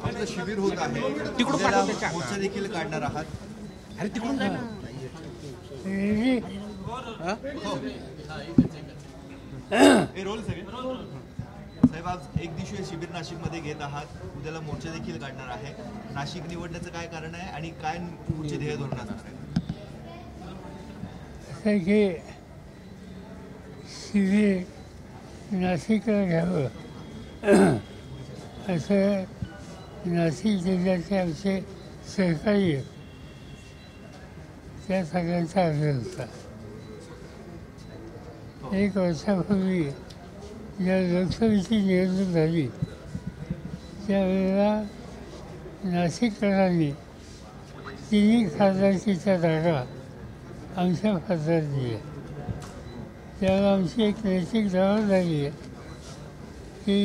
आपलं शिबिर होत आहे, तिकडून उद्याला पाठवते चहा. मोर्चा देखील काढणार आहात. अरे तिकडून काय ना हो. हे रोल सगळे साहेब, आज एक दिवसीय शिबिर नाशिकमध्ये घेत आहात, उद्याला मोर्चा देखील काढणार आहे. नाशिक निवडण्याचं काय कारण आहे आणि काय पुढचे ध्येय धोरण असणार आहे? असं की शिबिर नाशिकला घ्यावं असं नाशिक जिल्ह्याचे आमचे सहकारी आहेत, त्या सगळ्यांचा आग्रह होता. एक वर्षापूर्वी ज्या लोकसभेची निवडणूक झाली त्यावेळेला नाशिककरांनी तिन्ही खासदारकीच्या जागा आमच्या खासदारांनी आहे. त्यामुळे आमची एक नैतिक जबाबदारी आहे की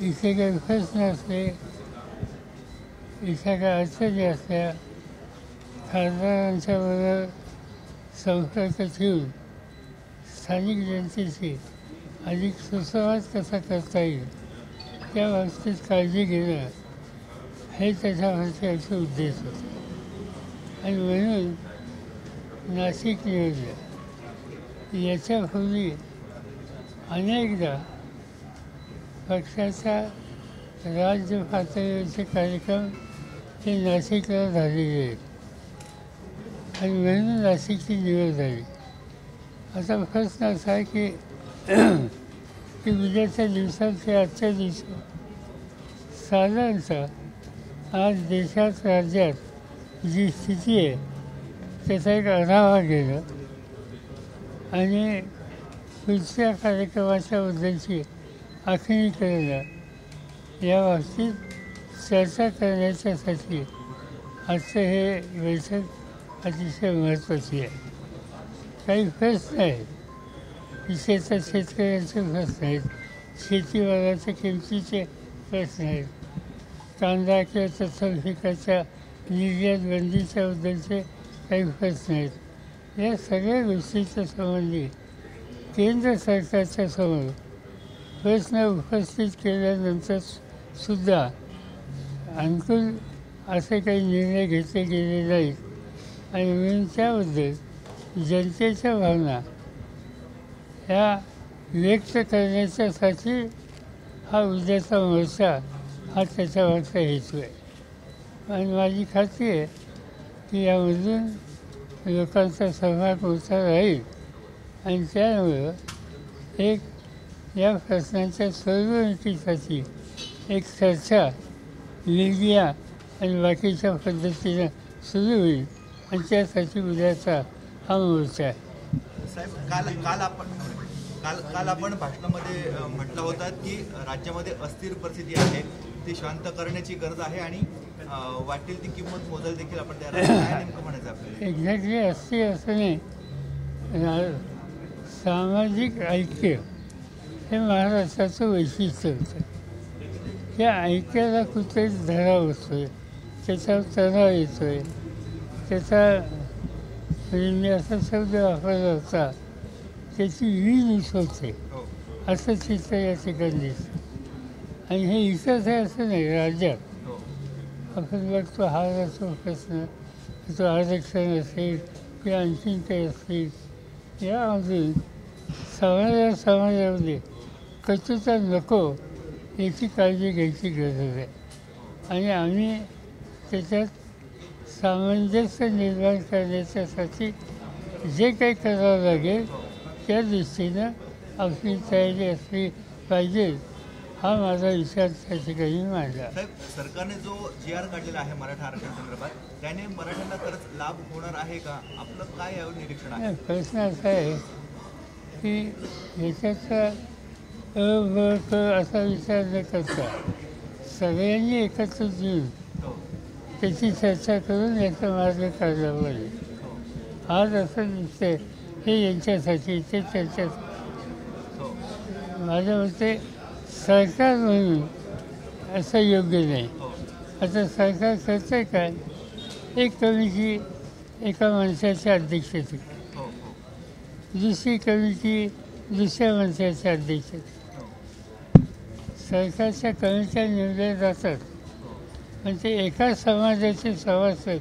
इथे काही प्रश्न असले, इथे काही अडचणी असल्या, खासदारांच्याबरोबर संपर्क ठेवून स्थानिक जनतेशी अधिक सुसंवाद कसा करता येईल त्या बाबतीत काळजी घेणं हे त्याच्यावरचे आमचे उद्देश होते. आणि म्हणून नाशिक निवडलं. याच्यापूर्वी अनेकदा पक्षाच्या राज्य पातळीवरचे कार्यक्रम हे नाशिकला झालेले आहेत आणि म्हणून नाशिकची निवड झाली. आता प्रश्न असा आहे की उद्याच्या दिवसात ते आजच्या दिवसात साधारणतः आज देशात राज्यात जी स्थिती आहे त्याचा एक आढावा घेणं आणि पुढच्या कार्यक्रमाच्या बद्दलची आखणी करणं या बाबतीत चर्चा करण्याच्यासाठी आजचं हे बैठक अतिशय महत्त्वाची आहे. काही प्रश्न आहेत, विशेषतः शेतकऱ्यांचे प्रश्न आहेत, शेतीमालाच्या किमतीचे प्रश्न आहेत, कांदा किंवा तत्सम पिकाच्या निर्यात बंदीच्या बद्दलचे काही प्रश्न आहेत. या सगळ्या गोष्टीच्या संबंधी केंद्र सरकारच्या समोर प्रश्न उपस्थित केल्यानंतर सुद्धा अनुकूल असे काही निर्णय घेतले गेले नाहीत आणि म्हणून त्याबद्दल जनतेच्या भावना ह्या व्यक्त करण्याच्यासाठी हा उद्याचा मोर्चा हा त्याच्यावरचा हेतू आहे. आणि माझी खात्री आहे की यामधून लोकांचा सहभाग मोठा राहील आणि त्यामुळं एक या प्रश्नांच्या सोडवणुकीसाठी एक चर्चा मीडिया आणि बाकीच्या पद्धतीनं सुरू होईल आणि त्यासाठी उद्याचा हा मोर्चा आहे. साहेब, काल आपण भाषणामध्ये म्हटलं होतं की राज्यामध्ये अस्थिर परिस्थिती आहे, ती शांत करण्याची गरज आहे आणि वाटेल ती किंमत मोजायला देखील आपण तयार आहोत. काय नेमकं म्हणायचं आपल्याला? एक्झॅक्टली अस्थिर असं नाही. सामाजिक ऐक्य हे महाराष्ट्राचं वैशिष्ट्य होतं. त्या ऐक्याला कुठेच धडा बसतोय, त्याच्यावर तणाव येतो आहे, त्याचा मी असा शब्द वापरला होता, त्याची वीज होते असं चित्र या ठिकाणी दिसतं. आणि हे इथंच आहे असं नाही, राज्यात आपण बघतो हा असो प्रश्न, तो आरक्षण असेल किंवा आणखीन काही असतील, यामधून समाजामध्ये कचुता नको याची काळजी घ्यायची गरज आहे. आणि आम्ही त्याच्यात सामंजस्य निर्माण करण्याच्यासाठी जे काही करावं लागेल त्या दृष्टीनं आपली तयारी असली पाहिजे, हा माझा विचार त्या ठिकाणी मांडला. साहेब, सरकारने जो GR काढलेला आहे मराठा आरक्षण संदर्भात, त्याने मराठ्यांना खरंच लाभ होणार आहे का? आपलं काय यावर निरीक्षण आहे? प्रश्न असा आहे की ह्याच्याचा असा विचार न करता सगळ्यांनी एकत्र येऊन त्याची चर्चा करून याचा मार्ग काढला पाहिजे. आज असं दिसतंय हे यांच्यासाठी, ते त्यांच्यासाठी. माझ्या मते सरकार म्हणून असं योग्य नाही. आता सरकार करतं काय, एक कमिटी एका माणसाच्या अध्यक्षतेखाली, दुसरी कमिटी दुसऱ्या माणसाच्या अध्यक्षतेखाली. सरकारच्या कमिट्या निवडल्या जातात पण ते एका समाजाचे सभासद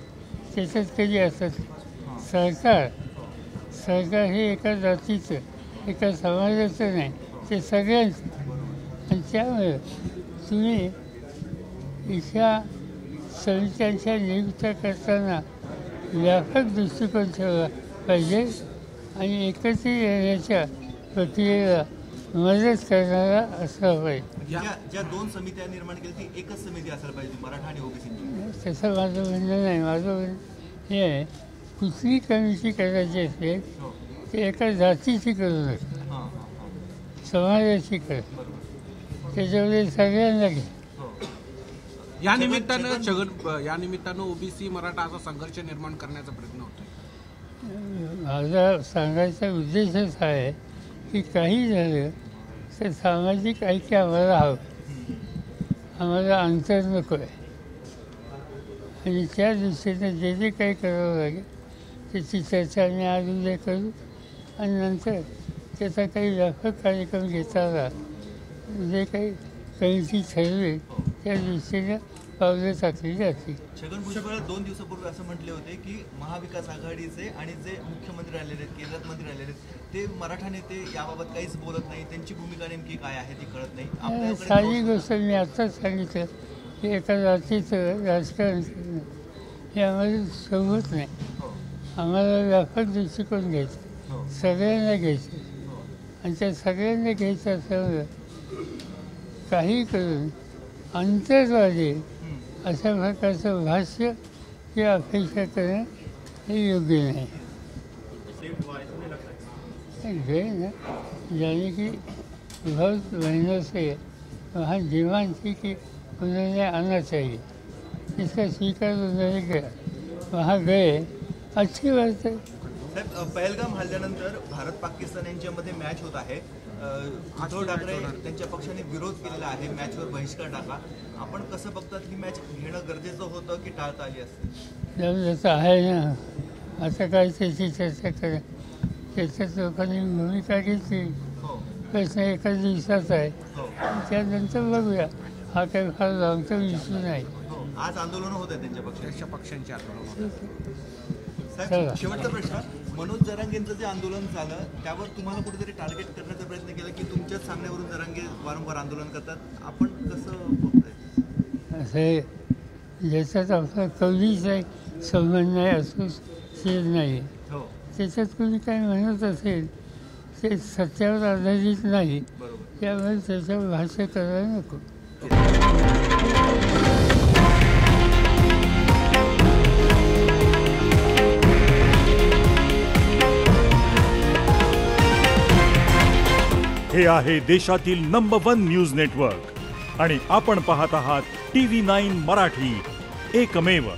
त्याच्यात कधी असतात. सरकार हे एका जातीचं एका समाजाचं नाही, ते सगळ्यांचं. आणि त्यामुळे तुम्ही इथल्या समित्यांच्या नियुक्त्या करताना व्यापक दृष्टिकोन ठेवला पाहिजे आणि एकत्रित येण्याच्या प्रक्रियेला मदत करणारा असला पाहिजे. ज्या दोन समित्या निर्माण केल्या ती एकच समिती असायला पाहिजे, मराठा आणि ओबीसी. तसं माझं म्हणणं नाही. माझं म्हणणं हे आहे, कुठली कमिटी करायची असेल ते एका जातीची करू नका, समाजाची कर. त्याच्यामध्ये सगळ्यांना घे. या निमित्तानं ओबीसी मराठा असा संघर्ष निर्माण करण्याचा प्रयत्न होतो. माझा सांगायचा उद्देशच आहे की काही झालं तर सामाजिक ऐक्य आम्हाला हवं, आम्हाला अंतर नको आहे. आणि त्या दृष्टीने जे जे काही करावं लागेल त्याची चर्चा आम्ही आज उद्या करू आणि नंतर त्याचा काही व्यापक कार्यक्रम घेता आला, जे काही कमिटी ठरवेल त्या दृष्टीने पावलं टाकली जातील. छगन भुजबळ 2 दिवसापूर्वी असं म्हटले होते की महाविकास आघाडीचे आणि जे मुख्यमंत्री राहिलेले आहेत, केंद्रात मंत्री राहिलेले आहेत, ते मराठा नेते याबाबत काहीच बोलत नाही, त्यांची भूमिका नेमकी काय आहे ती कळत नाही. साधी गोष्ट मी आत्ताच सांगितलं की एका जातीचं राजकारण करणं हे आम्हाला सोबत नाही. आम्हाला व्यापक दृष्टिकोन घ्यायचं, सगळ्यांना घ्यायचं आणि त्या सगळ्यांना घ्यायचं असल्यामुळं काही करून अंतर्वादी अशा प्रकारचं भाष्य ही अपेक्षा करणं हे योग्य नाही. ना यानी कि बहुत महीनों से वहाँ डिमांड थी कि उन्होंने आना चाहिए, इसका स्वीकार उन्होंने किया, वहाँ गए, अच्छी बात है. साहेब, पहलगाम हल्ल्यानंतर भारत पाकिस्तान यांच्यामध्ये मॅच होत आहे. उद्धव ठाकरे त्यांच्या पक्षाने विरोध केलेला आहे, मॅचवर बहिष्कार टाका. आपण कसं बघतात, ही मॅच घेणं गरजेचं होतं की टाळता आली असते? जसं आहे ना, आता काय त्याची चर्चा करा. त्याच्यात लोकांनी भूमिका घेतली, प्रश्न एका दिवसाचा आहे, त्यानंतर बघूया. हा काही फार लांबचा इश्यू नाही. आज आंदोलन होत आहे त्यांच्या पक्षांची आंदोलन. साहेब, शेवटचा प्रश्न, मनोज जरांगेंचं जे आंदोलन झालं त्यावर तुम्हाला कुठेतरी टार्गेट करण्याचा प्रयत्न केला की तुमच्याच सांगण्यावरून जरांगे वारंवार आंदोलन करतात, आपण कसं बघताय? असं ज्याच्यात आपला कवलीचा संबंध नाही असोसिएट नाही, त्याच्यात कोणी काय म्हणत असेल ते सत्यावर आधारित नाही, त्यामुळे त्याच्यावर भाष्य करायला नको. हे आहे देशातील नंबर 1 न्यूज नेटवर्क आणि आपण पाहत आहात TV9 मराठी, एकमेव.